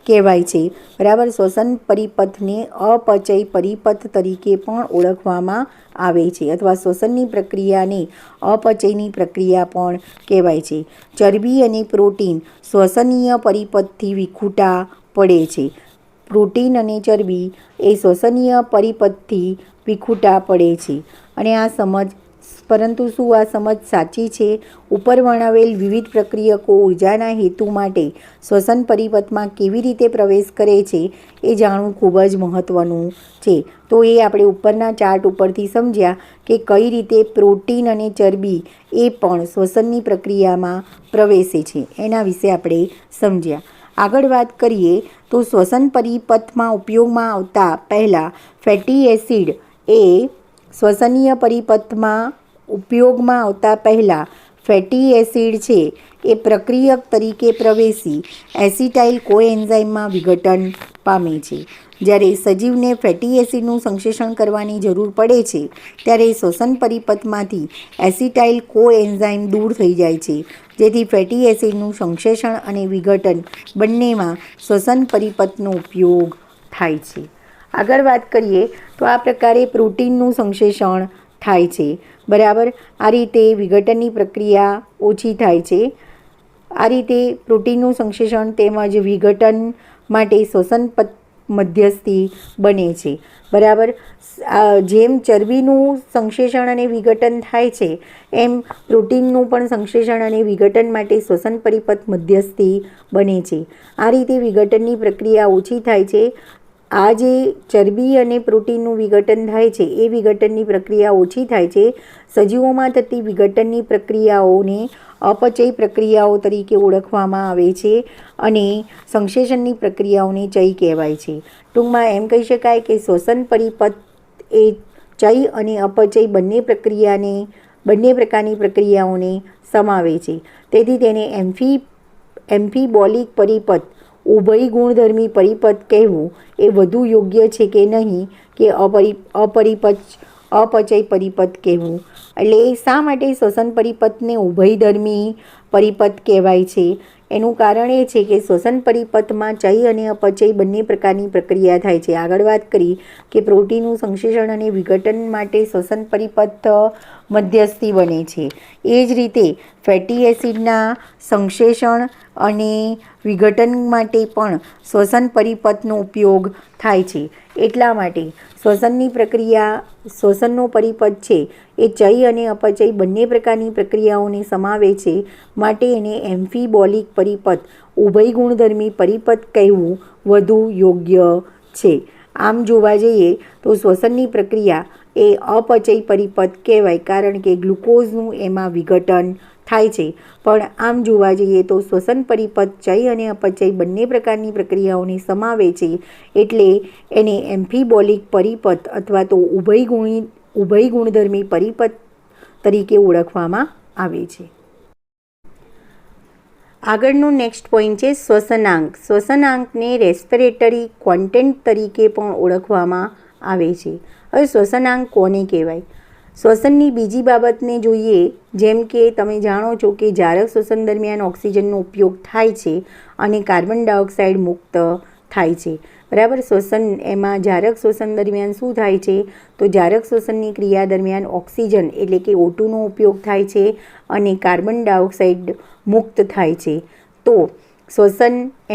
કહેવાય છે. બરાબર. શ્વસન પરિપથને અપચય પરિપથ તરીકે પણ ઓળખવામાં આવે છે અથવા શ્વસનની પ્રક્રિયાને અપચયની પ્રક્રિયા પણ કહેવાય છે. ચરબી અને પ્રોટીન શ્વસનીય પરિપથથી વિખૂટા પડે છે. પ્રોટીન અને ચરબી એ શ્વસનીય પરિપથથી વિખૂટા પડે છે અને પરંતુ શું આ સમજ સાચી છે? ઉપર વર્ણવેલ વિવિધ પ્રક્રિયકો ઉર્જાના હેતુ માટે શ્વસન પરિપથમાં કેવી રીતે પ્રવેશ કરે છે એ જાણવું ખૂબ જ મહત્ત્વનું છે. તો એ આપણે ઉપરના ચાર્ટ ઉપરથી સમજ્યા કે કઈ રીતે પ્રોટીન અને ચરબી એ પણ શ્વસનની પ્રક્રિયામાં પ્રવેશે છે, એના વિશે આપણે સમજ્યા. આગળ વાત કરીએ તો શ્વસન પરિપથમાં ઉપયોગમાં આવતા પહેલાં ફેટી એસિડ એ શ્વસનીય પરિપથમાં ઉપયોગમાં આવતા પહેલાં ફેટી એસિડ છે એ પ્રક્રિયક તરીકે પ્રવેશી એસિટાઇલ કોએન્ઝાઇમમાં વિઘટન પામે છે. જ્યારે સજીવને ફેટી એસિડનું સંશ્લેષણ કરવાની જરૂર પડે છે ત્યારે શ્વસન પરિપથમાંથી એસિટાઇલ કોએન્ઝાઇમ દૂર થઈ જાય છે, જેથી ફેટી એસિડનું સંશ્લેષણ અને વિઘટન બંનેમાં શ્વસન પરિપથનો ઉપયોગ થાય છે. આગળ વાત કરીએ તો આ પ્રકારે પ્રોટીનનું સંશ્લેષણ થાય છે. બરાબર. આ રીતે વિઘટનની પ્રક્રિયા ઓછી થાય છે. આ રીતે પ્રોટીનનું સંશ્લેષણ તેમજ વિઘટન માટે શ્વસન મધ્યસ્થી બને છે. બરાબર. જેમ ચરબીનું સંશ્લેષણ અને વિઘટન થાય છે એમ પ્રોટીનનું પણ સંશ્લેષણ અને વિઘટન માટે શ્વસન પરિપથ મધ્યસ્થી બને છે. આ રીતે વિઘટનની પ્રક્રિયા ઓછી થાય છે. આ જે ચરબી અને પ્રોટીનનું વિઘટન થાય છે એ વિઘટનની પ્રક્રિયા ઓછી થાય છે. સજીવોમાં થતી વિઘટનની પ્રક્રિયાઓને અપચય પ્રક્રિયાઓ તરીકે ઓળખવામાં આવે છે અને સંશ્લેષણની પ્રક્રિયાઓને ચય કહેવાય છે. ટૂંકમાં એમ કહી શકાય કે શ્વસન પરિપથ એ ચય અને અપચય બંને પ્રક્રિયાને બંને પ્રકારની પ્રક્રિયાઓને સમાવે છે. તેથી તેને એમ્ફીબોલિક પરિપથ ઉભય ગુણધર્મી પરિપથ કહેવું એ વધુ યોગ્ય છે કે નહીં કે અપચય પરિપથ કહેવું. એટલે શા માટે શ્વસન પરિપથને ઉભયધર્મી પરિપથ કહેવાય છે? એનું કારણ એ છે કે શ્વસન પરિપથમાં ચય અને અપચય બંને પ્રકારની પ્રક્રિયા થાય છે. આગળ વાત કરી કે પ્રોટીનનું સંશ્લેષણ અને વિઘટન માટે શ્વસન પરિપથ મધ્યસ્થી બને છે. એ જ રીતે ફેટી એસિડના સંશ્લેષણ અને વિઘટન માટે પણ શ્વસન પરિપથનો ઉપયોગ થાય છે. એટલા માટે શ્વસનનો પરિપથ છે એ ચય અને અપચય બંને પ્રકારની પ્રક્રિયાઓને સમાવે છે. માટે એને એમ્ફીબોલિક પરિપથ ઉભય ગુણધર્મી પરિપથ કહેવું વધુ યોગ્ય છે. આમ જોવા જઈએ તો શ્વસનની પ્રક્રિયા એ અપચય પરિપથ કહેવાય, કારણ કે ગ્લુકોઝનું એમાં વિઘટન થાય છે. પણ આમ જોવા જઈએ તો શ્વસન પરિપથ ચય અને અપચય બંને પ્રકારની પ્રક્રિયાઓને સમાવે છે, એટલે એને એમ્ફીબોલિક પરિપથ અથવા તો ઉભય ગુણધર્મી પરિપથ તરીકે ઓળખવામાં આવે છે. આગળનો નેક્સ્ટ પોઈન્ટ છે શ્વસનાંક. શ્વસનાંકને રેસ્પિરેટરી ક્વોન્ટેન્ટ તરીકે પણ ઓળખવામાં આવે છે. હવે શ્વસનાંક કોને કહેવાય? શ્વસનની બીજી બાબતને જોઈએ, જેમ કે તમે જાણો છો કે જારક શ્વસન દરમિયાન ઓક્સિજનનો ઉપયોગ થાય છે અને કાર્બન ડાયોક્સાઇડ મુક્ત થાય છે. બરાબર. એમાં જારક શ્વસન દરમિયાન શું થાય છે? તો જારક શ્વસનની ક્રિયા દરમિયાન ઓક્સિજન એટલે કે O2નો ઉપયોગ થાય છે અને કાર્બન ડાયોક્સાઇડ મુક્ત થાય છે. તો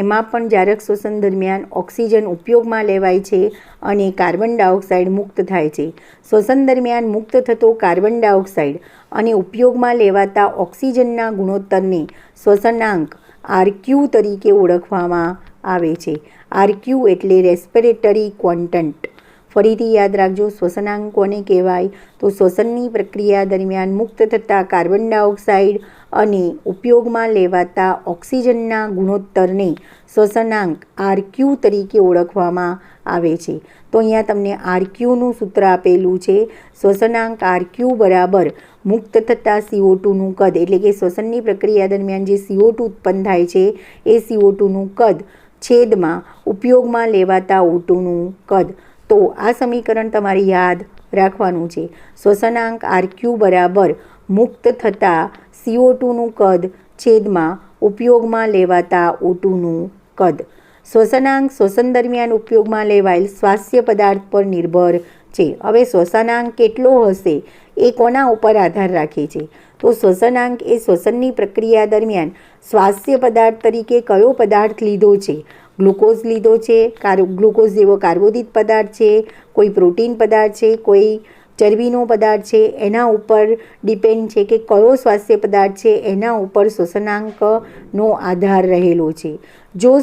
એમાં પણ જારક શ્વસન દરમિયાન ઓક્સિજન ઉપયોગમાં લેવાય છે અને કાર્બન ડાયોક્સાઇડ મુક્ત થાય છે. શ્વસન દરમિયાન મુક્ત થતો કાર્બન ડાયોક્સાઇડ અને ઉપયોગમાં લેવાતા ઓક્સિજનના ગુણોત્તરને શ્વસનાંક RQ તરીકે ઓળખવામાં આવે છે. RQ એટલે રેસ્પિરેટરી ક્વોન્ટન્ટ. ફરીથી યાદ રાખજો, શ્વસનાંક કોને કહેવાય? તો શ્વસનની પ્રક્રિયા દરમિયાન મુક્ત થતા કાર્બન ડાયોક્સાઇડ અને ઉપયોગમાં લેવાતા ઓક્સિજનના ગુણોત્તરને શ્વસનાંક RQ તરીકે ઓળખવામાં આવે છે. તો અહીંયા તમને RQનું સૂત્ર આપેલું છે. શ્વસનાંક RQ બરાબર મુક્ત થતા CO2નું કદ, એટલે કે શ્વસનની પ્રક્રિયા દરમિયાન જે CO2 ઉત્પન્ન થાય છે એ CO2નું કદ છેદમાં ઉપયોગમાં લેવાતા O2નું કદ. તો આ સમીકરણ તમારે યાદ રાખવાનું છે. શ્વસનાંક RQ બરાબર મુક્ત થતા CO2નું કદ છેદમાં ઉપયોગમાં લેવાતા O2નું કદ. શ્વસનાંક શ્વસન દરમિયાન ઉપયોગમાં લેવાયેલ સ્વાસ્થ્ય પદાર્થ પર નિર્ભર છે. હવે શ્વસનાંક કેટલો હશે એ કોના ઉપર આધાર રાખે છે? તો શ્વસનાંક એ શ્વસનની પ્રક્રિયા દરમિયાન સ્વાસ્થ્ય પદાર્થ તરીકે કયો પદાર્થ લીધો છે? ગ્લુકોઝ લીધો છે, ગ્લુકોઝ જેવો કાર્બોદિત પદાર્થ છે, કોઈ પ્રોટીન પદાર્થ છે, કોઈ ચરબીનો પદાર્થ છે, એના ઉપર ડિપેન્ડ છે કે કયો સ્વાસ્થ્ય પદાર્થ છે, એના ઉપર શ્વસનાંકનો આધાર રહેલો છે. જો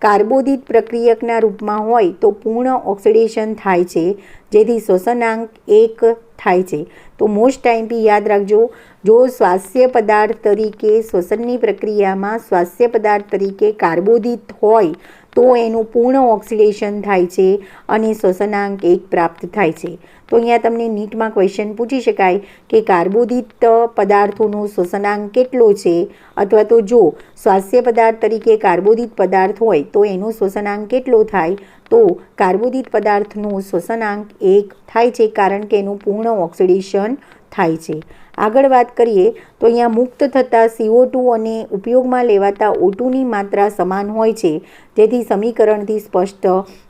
કાર્બોદિત પ્રક્રિયકના રૂપમાં હોય તો પૂર્ણ ઓક્સિડેશન થાય છે, જેથી શ્વસનાંક 1 થાય છે. તો મોસ્ટ ટાઈમથી યાદ રાખજો, જો સ્વાસ્થ્ય પદાર્થ તરીકે શ્વસનની પ્રક્રિયામાં સ્વાસ્થ્ય પદાર્થ તરીકે કાર્બોદિત હોય તો એનું પૂર્ણ ઓક્સિડેશન થાય છે અને શ્વસનાંક 1 પ્રાપ્ત થાય છે. તો અહીંયા તમને નીટમાં ક્વેશ્ચન પૂછી શકાય કે કાર્બોદિત પદાર્થોનો શ્વસનાંક કેટલો છે, અથવા તો જો સ્વાસ્થ્ય પદાર્થ તરીકે કાર્બોદિત પદાર્થ હોય તો એનો શ્વસનાંક કેટલો થાય? તો કાર્બોદિત પદાર્થનો શ્વસનાંક 1 થાય છે, કારણ કે એનું પૂર્ણ ઓક્સિડેશન થાય છે. આગળ વાત કરીએ તો અહીંયા મુક્ત થતા CO2 અને ઉપયોગમાં લેવાતા O2ની માત્રા સમાન હોય છે, જેથી સમીકરણથી સ્પષ્ટ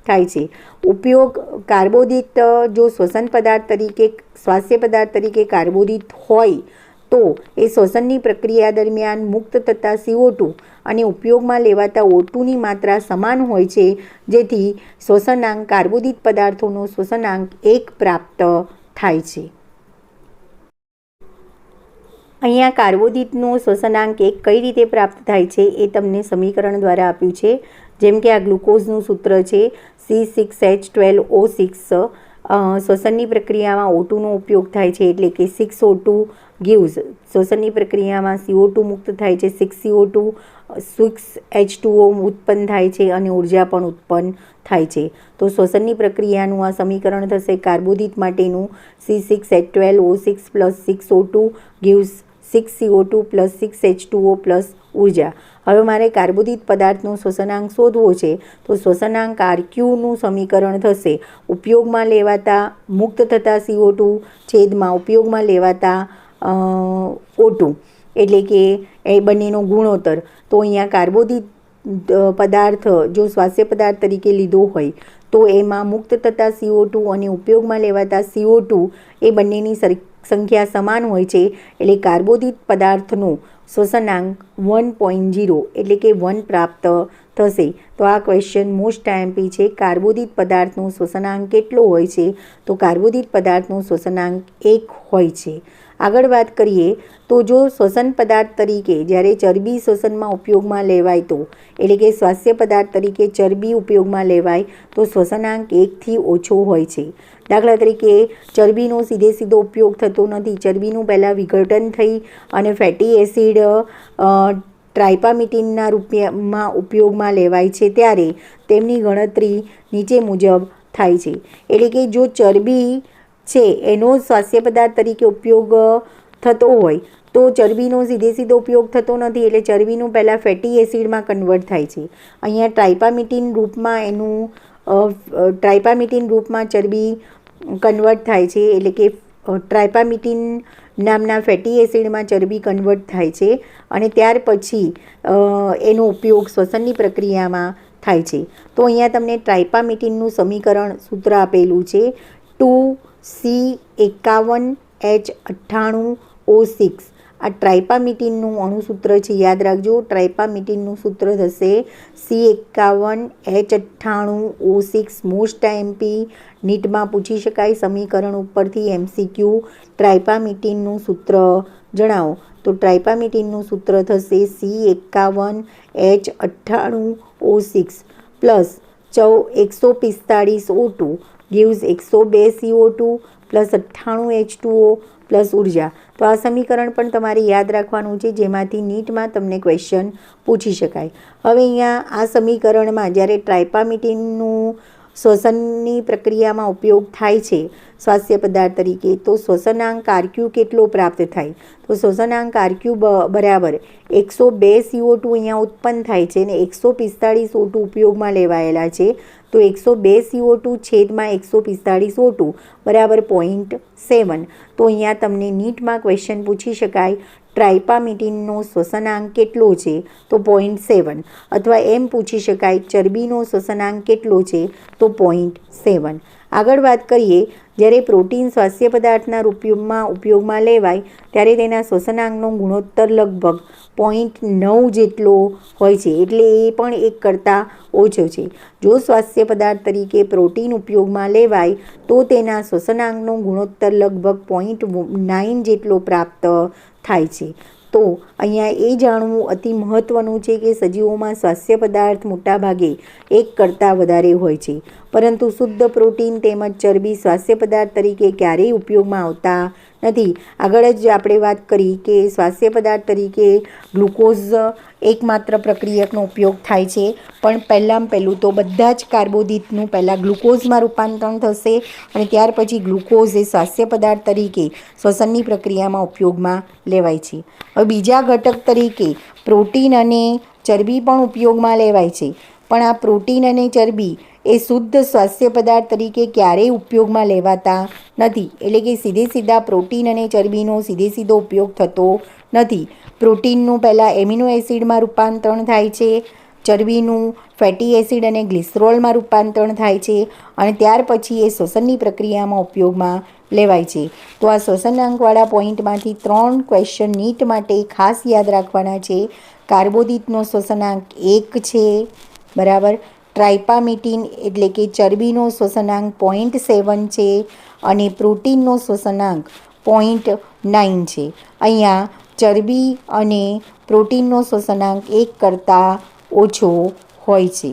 થાય છે. કાર્બોદિત જો શ્વસન પદાર્થ તરીકે સ્વાસ્થ્ય પદાર્થ તરીકે કાર્બોદિત હોય તો એ શ્વસનની પ્રક્રિયા દરમિયાન મુક્ત થતા CO2 અને ઉપયોગમાં લેવાતા O2ની માત્રા સમાન હોય છે, જેથી શ્વસનાંક કાર્બોદિત પદાર્થોનો શ્વસનાંક 1 પ્રાપ્ત થાય છે. અહીંયા કાર્બોદિતનો શ્વસનાંક 1 કઈ રીતે પ્રાપ્ત થાય છે એ તમને સમીકરણ દ્વારા આપ્યું છે. જેમ કે આ ગ્લુકોઝનું સૂત્ર છે C6H12O6. શ્વસનની પ્રક્રિયામાં O2નો ઉપયોગ થાય છે, એટલે કે 6O2 gives શ્વસનની પ્રક્રિયામાં CO2 મુક્ત થાય છે, 6CO2 6H2O ઉત્પન્ન થાય છે અને ઉર્જા પણ ઉત્પન્ન થાય છે. તો શ્વસનની પ્રક્રિયાનું આ સમીકરણ થશે કાર્બોદિત માટેનું C6H12O6 + 6O2 gives 6CO2 + 6H2O ઉર્જા. હવે મારે કાર્બોદિત પદાર્થનો શ્વસનાંક શોધવો છે, તો શ્વસનાંક RQનું સમીકરણ થશે ઉપયોગમાં લેવાતા મુક્ત થતા CO2 છેદમાં ઉપયોગમાં લેવાતા O2, એટલે કે એ બંનેનો ગુણોત્તર. તો અહીંયા કાર્બોદિત પદાર્થ જો સ્વાસ્થ્ય પદાર્થ તરીકે લીધો હોય તો એમાં મુક્ત થતા CO2 અને ઉપયોગમાં લેવાતા CO2 એ બંનેની સંખ્યા સમાન હોય છે, એટલે કાર્બોદિત પદાર્થનું શ્વસનાંક 1.0 એટલે કે 1 પ્રાપ્ત થશે. તો આ ક્વેશ્ચન મોસ્ટ આઈએમપી છે. કાર્બોદિત પદાર્થનો શ્વસનાંક કેટલો હોય છે? તો કાર્બોદિત પદાર્થનો શ્વસનાંક 1 હોય છે. આગળ વાત કરીએ તો જો શ્વસન પદાર્થ તરીકે જ્યારે ચરબી શ્વસનમાં ઉપયોગમાં લેવાય તો, એટલે કે સ્વાસ્થ્ય પદાર્થ તરીકે ચરબી ઉપયોગમાં લેવાય તો શ્વસનાંક 1થી ઓછો હોય છે. દાખલા તરીકે ચરબીનો સીધો ઉપયોગ થતો નથી. ચરબીનું પહેલાં વિઘટન થઈ અને ફેટી એસિડ ટ્રાઇપામિટિનના રૂપમાં ઉપયોગમાં લેવાય છે ત્યારે તેમની ગણતરી નીચે મુજબ થાય છે. એટલે કે જો ચરબી છે એનો સ્વાસ્થ્ય પદાર્થ તરીકે ઉપયોગ થતો હોય તો ચરબીનો સીધો ઉપયોગ થતો નથી, એટલે ચરબીનું પહેલાં ફેટી એસિડમાં કન્વર્ટ થાય છે. અહીંયા ટ્રાઇપામિટિન રૂપમાં ચરબી કન્વર્ટ થાય છે, એટલે કે ટ્રાઇપામિટિન નામના ફેટી એસિડમાં ચરબી કન્વર્ટ થાય છે અને ત્યાર પછી એનો ઉપયોગ શ્વસનની પ્રક્રિયામાં થાય છે. તો અહીંયા તમને ટ્રાઇપામિટિનનું સમીકરણ સૂત્ર આપેલું છે 2C51H98O6. આ ટ્રાઇપામિટિનનું અણુસૂત્ર છે, યાદ રાખજો. ટ્રાઇપામિટિનનું સૂત્ર થશે C51H98O6. મોસ્ટ આઈએમપી નીટમાં પૂછી શકાય સમીકરણ ઉપરથી MCQ. ટ્રાઇપામિટિનનું સૂત્ર જણાવો. તો ટ્રાઇપામિટિનનું સૂત્ર થશે C51H98O6 + 145O2 gives 102 CO2 + 98H2O ઉર્જા. તો આ સમીકરણ પણ તમારે યાદ રાખવાનું છે, જેમાંથી નીટમાં તમને ક્વેશ્ચન પૂછી શકાય. હવે અહીંયા આ સમીકરણમાં જ્યારે ટ્રાઇપામિટિનનું શ્વસનની પ્રક્રિયામાં ઉપયોગ થાય છે સ્વાસ્થ્ય પદાર્થ તરીકે તો શ્વસનાંક RQ કેટલો પ્રાપ્ત થાય? તો શ્વસનાંક RQ બરાબર 102 CO2 અહીંયા ઉત્પન્ન થાય છે અને 145 O2 ઉપયોગમાં લેવાયેલા છે. તો 102 CO2 છેદમાં 145 O2 બરાબર 0.7. તો અહીંયા તમને નીટમાં ક્વેશ્ચન પૂછી શકાય ટ્રાઇપામિટિનનો શ્વસનાંક કેટલો છે? તો 0.7. અથવા એમ પૂછી શકાય ચરબીનો શ્વસનાંક કેટલો છે? તો 0.7. આગળ વાત કરીએ જ્યારે પ્રોટીન સ્વાસ્થ્ય પદાર્થના રૂપમાં ઉપયોગમાં લેવાય ત્યારે તેના શ્વસનાંકનો ગુણોત્તર લગભગ 0.9 જેટલો હોય છે, એટલે એ પણ 1 કરતાં ઓછો છે. જો સ્વાસ્થ્ય પદાર્થ તરીકે પ્રોટીન ઉપયોગમાં લેવાય તો તેના શ્વસનાંકનો ગુણોત્તર લગભગ 0.9 જેટલો પ્રાપ્ત થાય છે. તો અહીંયા એ જાણવું અતિ મહત્ત્વનું છે કે સજીવોમાં સ્વાસ્થ્ય પદાર્થ મોટાભાગે 1 કરતાં વધારે હોય છે, પરંતુ શુદ્ધ પ્રોટીન તેમજ ચરબી સ્વાસ્થ્ય પદાર્થ તરીકે ક્યારેય ઉપયોગમાં આવતા નથી. આગળ જ આપણે વાત કરી કે સ્વાસ્થ્ય પદાર્થ તરીકે ગ્લુકોઝ એકમાત્ર પ્રક્રિયકનો ઉપયોગ થાય છે, પણ પહેલું તો બધા જ કાર્બોદિતનું પહેલાં ગ્લુકોઝમાં રૂપાંતરણ થશે અને ત્યાર પછી ગ્લુકોઝ એ સ્વાસ્થ્ય પદાર્થ તરીકે શ્વસનની પ્રક્રિયામાં ઉપયોગમાં લેવાય છે. હવે બીજા ઘટક તરીકે પ્રોટીન અને ચરબી પણ ઉપયોગમાં લેવાય છે, પણ આ પ્રોટીન અને ચરબી એ શુદ્ધ સ્વાસ્થ્ય પદાર્થ તરીકે ક્યારેય ઉપયોગમાં લેવાતા નથી, એટલે કે સીધા પ્રોટીન અને ચરબીનો સીધો ઉપયોગ થતો નથી. પ્રોટીનનું પહેલાં એમિનો એસિડમાં રૂપાંતરણ થાય છે, ચરબીનું ફેટી એસિડ અને ગ્લિસરોલમાં રૂપાંતરણ થાય છે અને ત્યાર પછી એ શ્વસનની પ્રક્રિયામાં ઉપયોગમાં લેવાય છે. તો આ શ્વસનાંકવાળા પોઈન્ટમાંથી 3 ક્વેશ્ચન નીટ માટે ખાસ યાદ રાખવાના છે. કાર્બોદિતનો શ્વસનાંક 1 છે, બરાબર. ટ્રાઇપામિટિન એટલે કે ચરબીનો શ્વસનાંક 0.7 છે અને પ્રોટીનનો શ્વસનાંક 0.9 છે. અહીંયા ચરબી અને પ્રોટીનનો શ્વસનાંક 1 કરતાં ઓછો હોય છે.